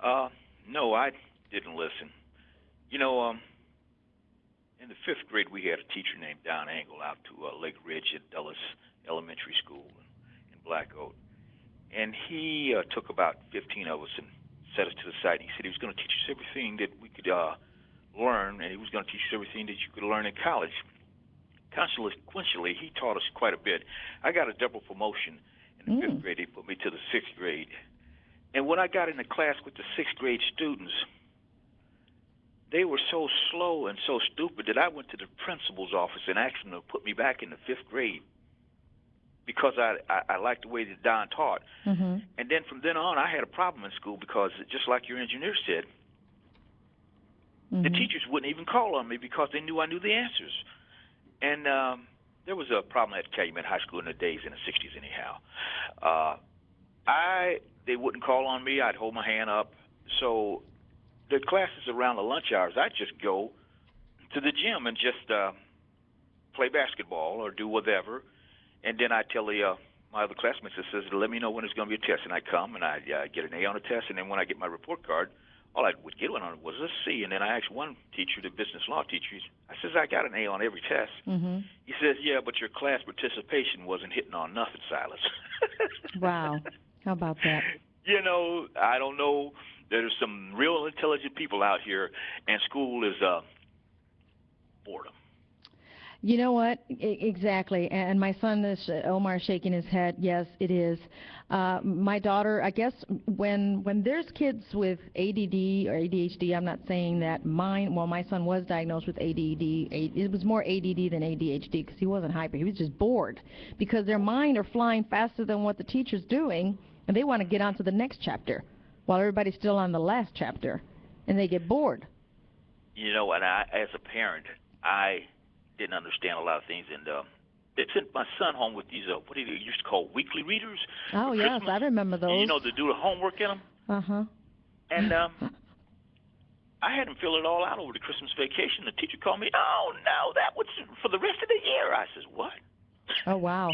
No, I didn't listen. You know, in the 5th grade, we had a teacher named Don Angle out to Lake Ridge at Dulles Elementary School in Black Oak. And he took about 15 of us and set us to the side. He said he was going to teach us everything that we could learn, and he was going to teach us everything that you could learn in college. Consequently, he taught us quite a bit. I got a double promotion in the 5th grade. They put me to the 6th grade. And when I got into class with the 6th grade students, they were so slow and so stupid that I went to the principal's office and asked him to put me back in the 5th grade because I liked the way that Don taught. Mm-hmm. And then from then on, I had a problem in school because, just like your engineer said, the teachers wouldn't even call on me because they knew I knew the answers. And there was a problem at Calumet High School in the days in the 60s anyhow. They wouldn't call on me. I'd hold my hand up. So the classes around the lunch hours, I'd just go to the gym and just play basketball or do whatever. And then I'd tell my other classmates, that says, let me know when there's going to be a test. And I'd come and I'd get an A on a test. And then when I get my report card, all I would get on it was a C. And then I asked one teacher, the business law teacher, I says, I got an A on every test. Mm-hmm. He says, yeah, but your class participation wasn't hitting on nothing, Silas. Wow. How about that? You know, I don't know. There's some real intelligent people out here, and school is boredom. You know what? Exactly. And my son is, Omar, shaking his head. Yes, it is. My daughter, I guess when there's kids with ADD or ADHD, I'm not saying that my son was diagnosed with ADD. It was more ADD than ADHD because he wasn't hyper. He was just bored because their mind are flying faster than what the teacher's doing, and they want to get on to the next chapter. while everybody's still on the last chapter, and they get bored. You know, and I, as a parent, I didn't understand a lot of things, and they sent my son home with these, what do they used to call weekly readers? Oh, yes, I remember those. You know, to do the homework in them. Uh-huh. And I had him fill it all out over the Christmas vacation. The teacher called me, oh, no, that was for the rest of the year. I says, what? Oh, wow.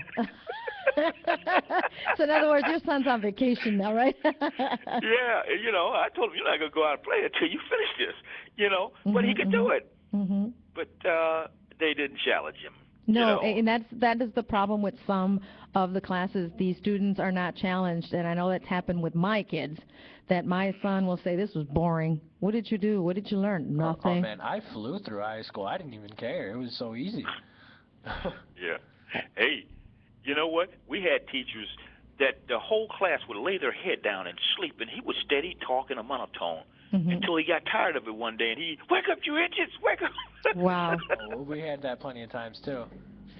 So, in other words, your son's on vacation now, right? Yeah, you know, I told him, you're not going to go out and play until you finish this, you know, but he could do it. Mm-hmm. But they didn't challenge him. No, you know? and that is the problem with some of the classes. These students are not challenged, and I know that's happened with my kids, that my son will say, this was boring. What did you do? What did you learn? Nothing. Oh, man, I flew through high school. I didn't even care. It was so easy. Yeah. Hey, you know what? We had teachers that the whole class would lay their head down and sleep, and he would steady talk in a monotone until he got tired of it one day, and he, wake up, you idiots, wake up. Wow. Oh, we had that plenty of times, too.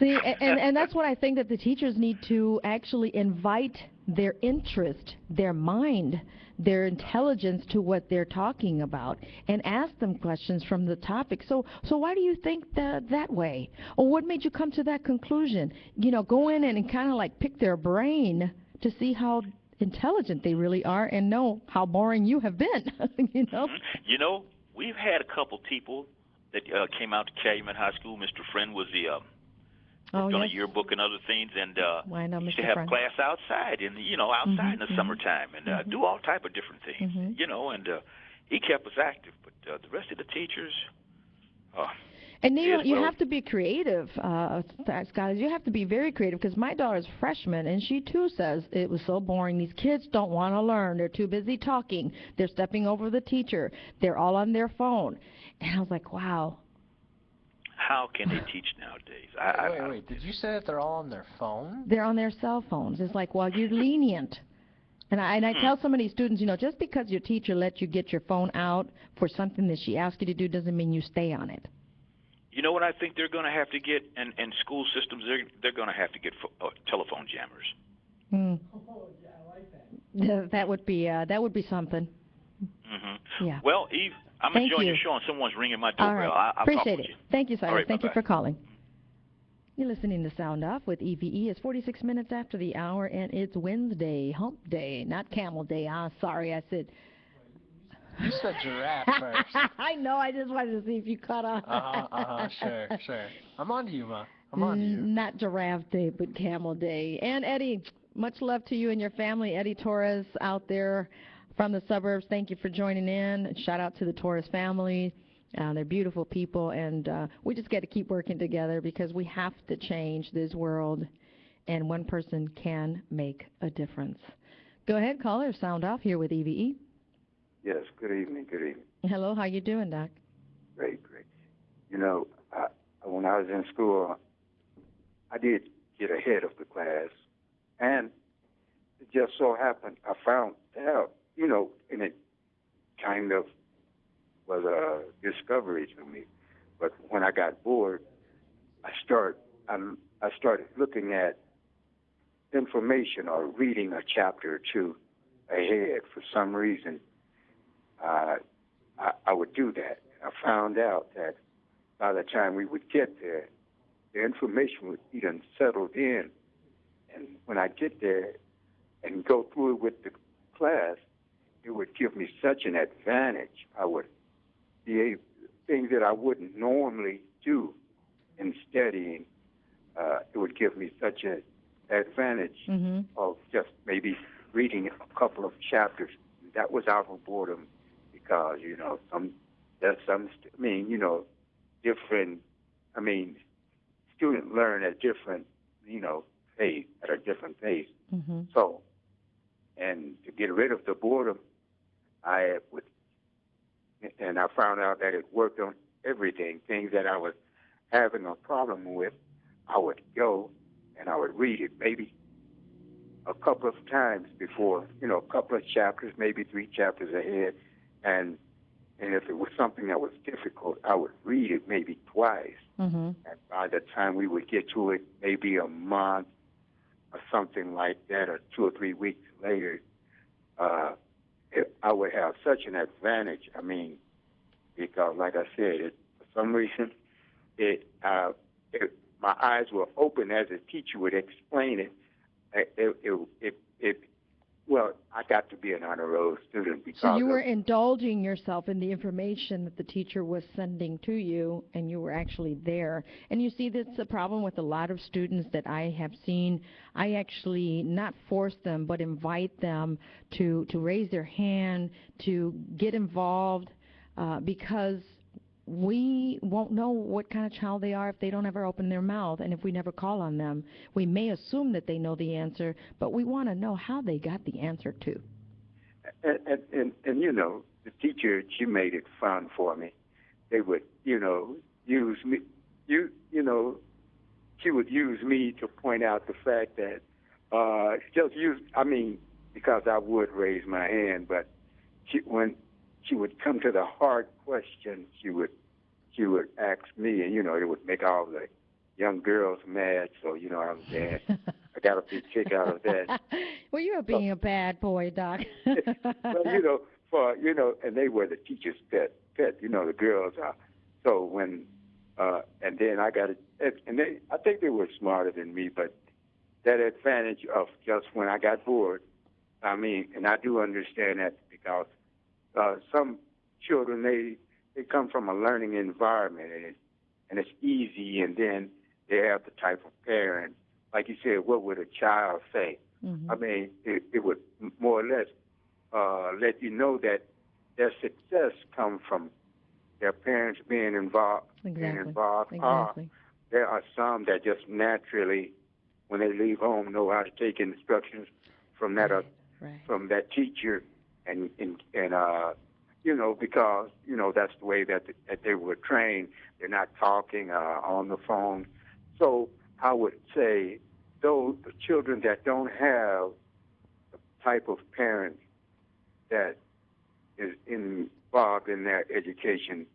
See, and that's what I think that the teachers need to actually invite their interest, their mind, their intelligence to what they're talking about, and ask them questions from the topic. So why do you think that way? Or what made you come to that conclusion? You know, go in and kind of like pick their brain to see how intelligent they really are and know how boring you have been, you know? You know, we've had a couple people that came out to Calumet High School. Mr. Friend was the worked on a yearbook and other things, and he used to have class outside, in outside in the summertime, and do all type of different things, you know, and he kept us active. But the rest of the teachers, and you have to be creative, Scott. You have to be very creative, because my daughter's a freshman, and she too says it was so boring. These kids don't want to learn. They're too busy talking. They're stepping over the teacher. They're all on their phone. And I was like, wow. How can they teach nowadays? Wait. Did you say that they're all on their phone? They're on their cell phones. It's like, well, you're lenient. And I tell some of these students, you know, just because your teacher lets you get your phone out for something that she asks you to do doesn't mean you stay on it. You know what I think they're going to have to get in school systems? They're going to have to get telephone jammers. Oh, yeah, I like that. That would be something. Yeah. Well, Eve, I'm enjoying your show, and someone's ringing my doorbell. All right. I'll appreciate talk with it. you. Thank you, Cyrus. Right, Thank bye-bye. you for calling. You're listening to Sound Off with E.V.E. It's 46 minutes after the hour, and it's Wednesday, hump day, not camel day. Sorry, I said... You said giraffe first. I know, I just wanted to see if you caught on. Sure. I'm on to you, Ma. I'm on to you. Not giraffe day, but camel day. And Eddie, much love to you and your family. Eddie Torres out there from the suburbs, thank you for joining in. Shout out to the Torres family. They're beautiful people, and we just got to keep working together, because we have to change this world, and one person can make a difference. Go ahead, caller. Sound Off here with E.V.E. Yes, good evening. Hello, how you doing, Doc? Great. You know, when I was in school, I did get ahead of the class, and it just so happened I found out, you know, and it kind of was a discovery to me. But when I got bored, I started looking at information or reading a chapter or two ahead. For some reason, I would do that. I found out that by the time we would get there, the information would be done settled in. And when I get there and go through it with the class, it would give me such an advantage. I would be able, things that I wouldn't normally do in studying. It would give me such an advantage of just maybe reading a couple of chapters. That was out of boredom, because, you know, students learn at different, pace, at a different pace. So, and to get rid of the boredom, I found out that it worked on everything. Things that I was having a problem with, I would go and I would read it maybe a couple of times before, a couple of chapters, maybe 3 chapters ahead. And if it was something that was difficult, I would read it maybe twice. And by the time we would get to it, maybe a month or something like that, or 2 or 3 weeks later, I would have such an advantage. I mean, because like I said, for some reason, my eyes were open as a teacher would explain it. Well, I got to be an honor roll student because. So you were indulging yourself in the information that the teacher was sending to you, and you were actually there. And you see, that's a problem with a lot of students that I have seen. I actually not force them, but invite them to raise their hand, to get involved, because we won't know what kind of child they are if they don't ever open their mouth, and if we never call on them. We may assume that they know the answer, but we want to know how they got the answer too. And you know, the teacher, she made it fun for me. They would, use me. She would use me to point out the fact that because I would raise my hand, but when she would come to the hard question, she would ask me, and it would make all the young girls mad. So I was there. I got a big kick out of that. Well, you're being a bad boy, Doc. Well, and they were the teacher's pet. The girls are. So when and then I got it, and I think they were smarter than me, but that advantage of just when I got bored. I mean, and I do understand that because some children, they come from a learning environment, and it's easy, and then they have the type of parent, like you said, what would a child say? Mm-hmm. I mean, it would more or less let you know that their success comes from their parents being involved. Exactly. There are some that just naturally, when they leave home, know how to take instructions from that from that teacher. And because, that's the way that they were trained. They're not talking on the phone. So I would say those the children that don't have the type of parents that is involved in their education,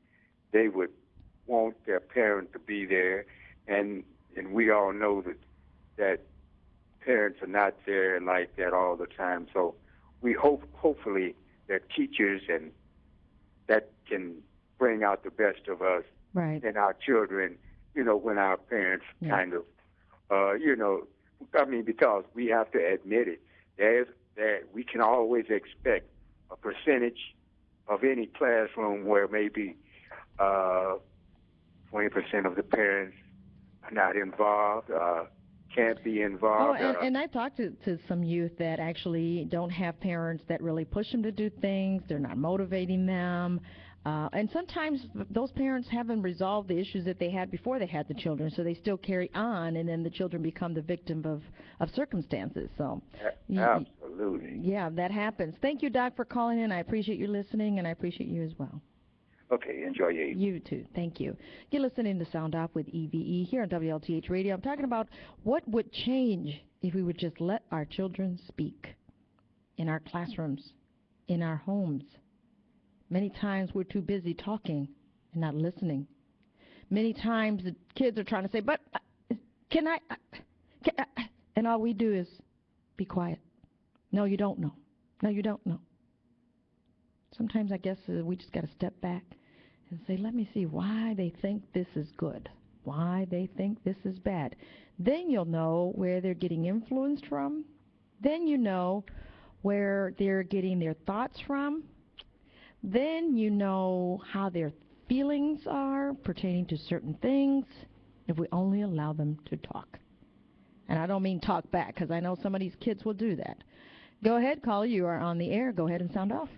they would want their parent to be there. And we all know that parents are not there like that all the time. So we hopefully that teachers and that can bring out the best of us in our children, when our parents kind of, because we have to admit it, we can always expect a percentage of any classroom where maybe 20% of the parents are not involved, can't be involved. And I've talked to some youth that actually don't have parents that really push them to do things. They're not motivating them. And sometimes those parents haven't resolved the issues that they had before they had the children, so they still carry on, and then the children become the victim of circumstances. So, absolutely. Yeah, that happens. Thank you, Doc, for calling in. I appreciate you listening, and I appreciate you as well. Okay, enjoy your evening. You too. Thank you. You're listening to Sound Off with E.V.E. here on WLTH Radio. I'm talking about what would change if we would just let our children speak in our classrooms, in our homes. Many times we're too busy talking and not listening. Many times the kids are trying to say, but can I, and all we do is be quiet. No, you don't know. No, you don't know. Sometimes I guess we just got to step back and say, let me see why they think this is good, why they think this is bad. Then you'll know where they're getting influenced from. Then you know where they're getting their thoughts from. Then you know how their feelings are pertaining to certain things if we only allow them to talk. And I don't mean talk back, because I know some of these kids will do that. Go ahead, caller. You are on the air. Go ahead and sound off.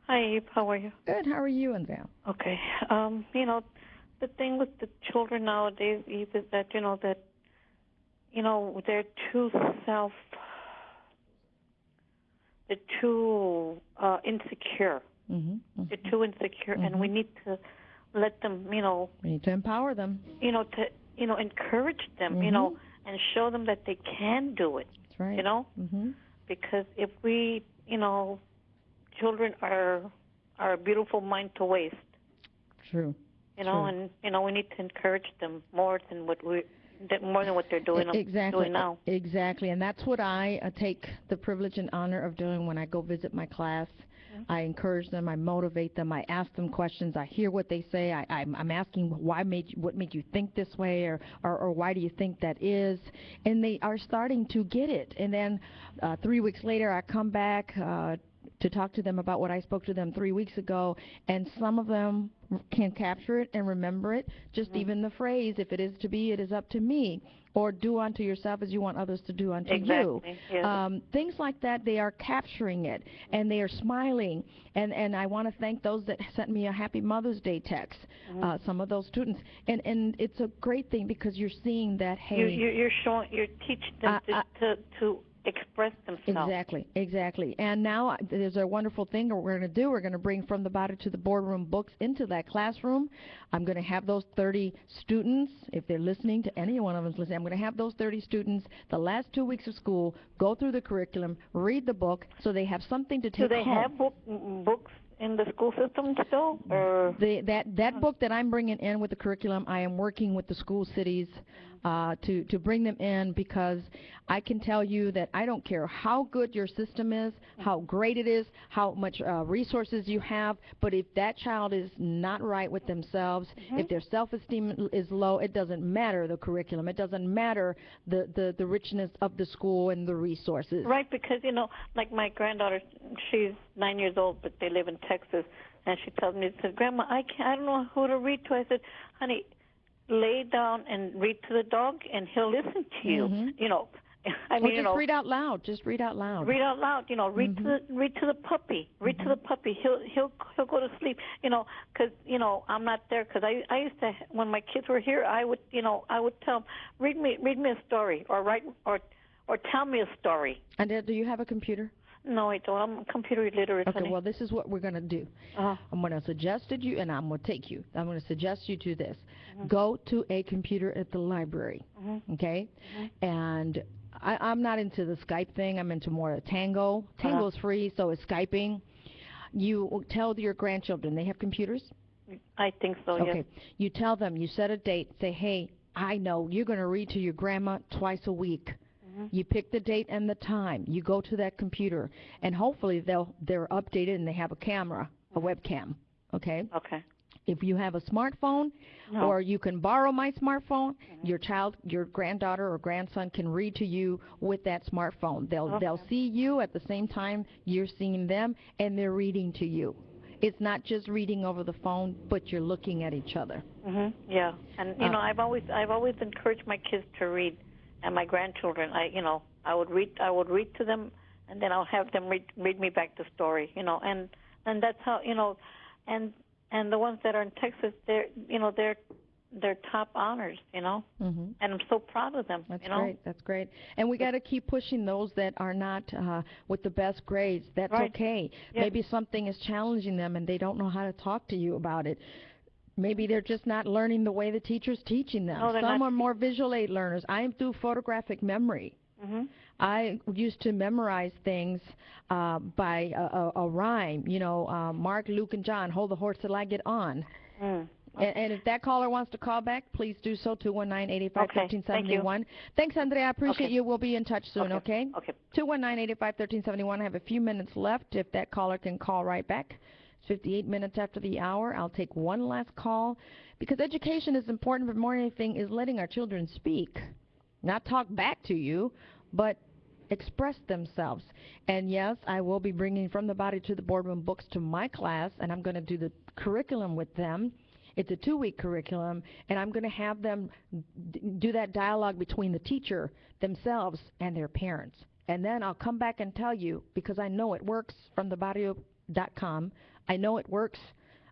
Hi, Eve. How are you? Good. How are you, Andrea? Okay. The thing with the children nowadays, Eve, is that, they're too insecure. Mm-hmm. They're too insecure, and we need to let them, we need to empower them. To, encourage them, and show them that they can do it. That's right. Mm-hmm. Because if we, children are a beautiful mind to waste. True. And we need to encourage them more than what they're doing. Doing now. Exactly, and that's what I take the privilege and honor of doing when I go visit my class. I encourage them. I motivate them. I ask them questions. I hear what they say. I'm asking what made you think this way, or why do you think that is? And they are starting to get it. And then 3 weeks later, I come back to talk to them about what I spoke to them 3 weeks ago, and some of them can capture it and remember it, just even the phrase, if it is to be, it is up to me, or do unto yourself as you want others to do unto you. Yes. Things like that, they are capturing it, and they are smiling, and I want to thank those that sent me a Happy Mother's Day text, some of those students, and it's a great thing because you're seeing that, hey... You're teaching them to express themselves. Exactly. And now there's a wonderful thing that we're going to do. We're going to bring From the Body to the Boardroom books into that classroom. I'm going to have those 30 students, if they're listening to any one of them listening, I'm going to have those 30 students the last 2 weeks of school go through the curriculum, read the book, so they have something to take home. Do they have books in the school system still? Or? That book that I'm bringing in with the curriculum, I am working with the school cities to bring them in, because I can tell you that I don't care how good your system is, how great it is, how much resources you have, but if that child is not right with themselves, if their self-esteem is low, it doesn't matter the curriculum. It doesn't matter the richness of the school and the resources. Right, because, like my granddaughter, she's 9 years old, but they live in Texas, and she tells me, she said, Grandma, I don't know who to read to. I said, honey, lay down and read to the dog, and he'll listen to you. Just read out loud. Just read out loud. Read out loud. Read to the puppy. Read to the puppy. He'll go to sleep. Because I'm not there. Because I used to, when my kids were here, I would tell them, read me a story, or write or tell me a story. And do you have a computer? No, I don't. I'm computer illiterate. Okay, well, this is what we're going to do. I'm going to suggest to you, and I'm going to take you. I'm going to suggest you to this. Go to a computer at the library, okay? And I'm not into the Skype thing. I'm into more Tango. Tango's free, so it's Skyping. You tell your grandchildren, they have computers? I think so, yes. Okay. You tell them, you set a date. Say, hey, I know you're going to read to your grandma twice a week. You pick the date and the time. You go to that computer, and hopefully they're updated and they have a camera, a webcam, okay? Okay. If you have a smartphone, or you can borrow my smartphone, your granddaughter or grandson can read to you with that smartphone. They'll see you at the same time you're seeing them, and they're reading to you. It's not just reading over the phone, but you're looking at each other. Yeah, and I've always encouraged my kids to read. And my grandchildren, I would read to them, and then I'll have them read me back the story, and that's how, and the ones that are in Texas, they're top honors, and I'm so proud of them. That's great. And we got to keep pushing those that are not with the best grades. That's okay. Maybe something is challenging them, and they don't know how to talk to you about it. Maybe they're just not learning the way the teacher's teaching them. Some are more visual aid learners. I am through photographic memory. I used to memorize things by a rhyme. Mark, Luke, and John, hold the horse till I get on. And if that caller wants to call back, please do so, 219-885-1371. Thanks, Andrea. I appreciate you. We'll be in touch soon, okay? 219-885-1371. I have a few minutes left. If that caller can call right back. 58 minutes after the hour. I'll take one last call, because education is important, but more than anything is letting our children speak. Not talk back to you, but express themselves. And yes, I will be bringing From the Body to the Boardroom books to my class, and I'm going to do the curriculum with them. It's a 2-week curriculum, and I'm going to have them do that dialogue between the teacher, themselves, and their parents. And then I'll come back and tell you, because I know it works, FromTheBody.com. I know it works.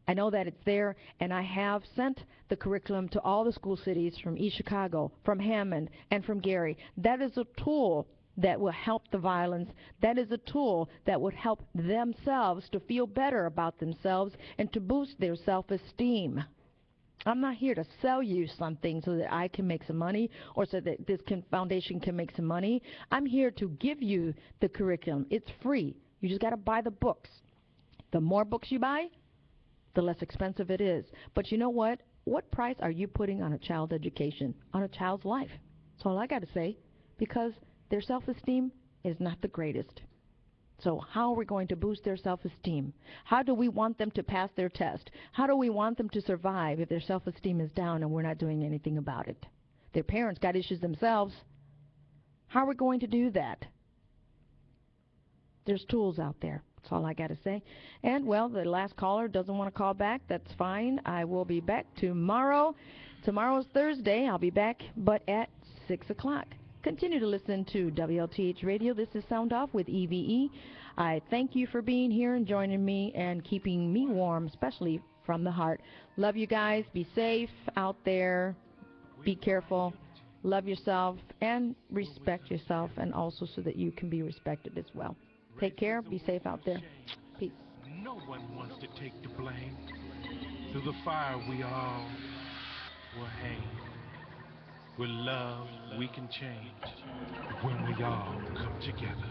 I know that it's there, and I have sent the curriculum to all the school cities from East Chicago, from Hammond, and from Gary. That is a tool that will help the violence. That is a tool that would help themselves to feel better about themselves and to boost their self-esteem. I'm not here to sell you something so that I can make some money, or so that this foundation can make some money. I'm here to give you the curriculum. It's free. You just got to buy the books. The more books you buy, the less expensive it is. But you know what? What price are you putting on a child's education, on a child's life? That's all I got to say, because their self-esteem is not the greatest. So how are we going to boost their self-esteem? How do we want them to pass their test? How do we want them to survive if their self-esteem is down and we're not doing anything about it? Their parents got issues themselves. How are we going to do that? There's tools out there. That's all I got to say. And, well, the last caller doesn't want to call back. That's fine. I will be back tomorrow. Tomorrow's Thursday. I'll be back, but at 6 o'clock. Continue to listen to WLTH Radio. This is Sound Off with E.V.E. I thank you for being here and joining me and keeping me warm, especially from the heart. Love you guys. Be safe out there. Be careful. Love yourself and respect yourself, and also so that you can be respected as well. Take care. Be safe out there. Peace. No one wants to take the blame. Through the fire we all will hang. With love we can change when we all come together.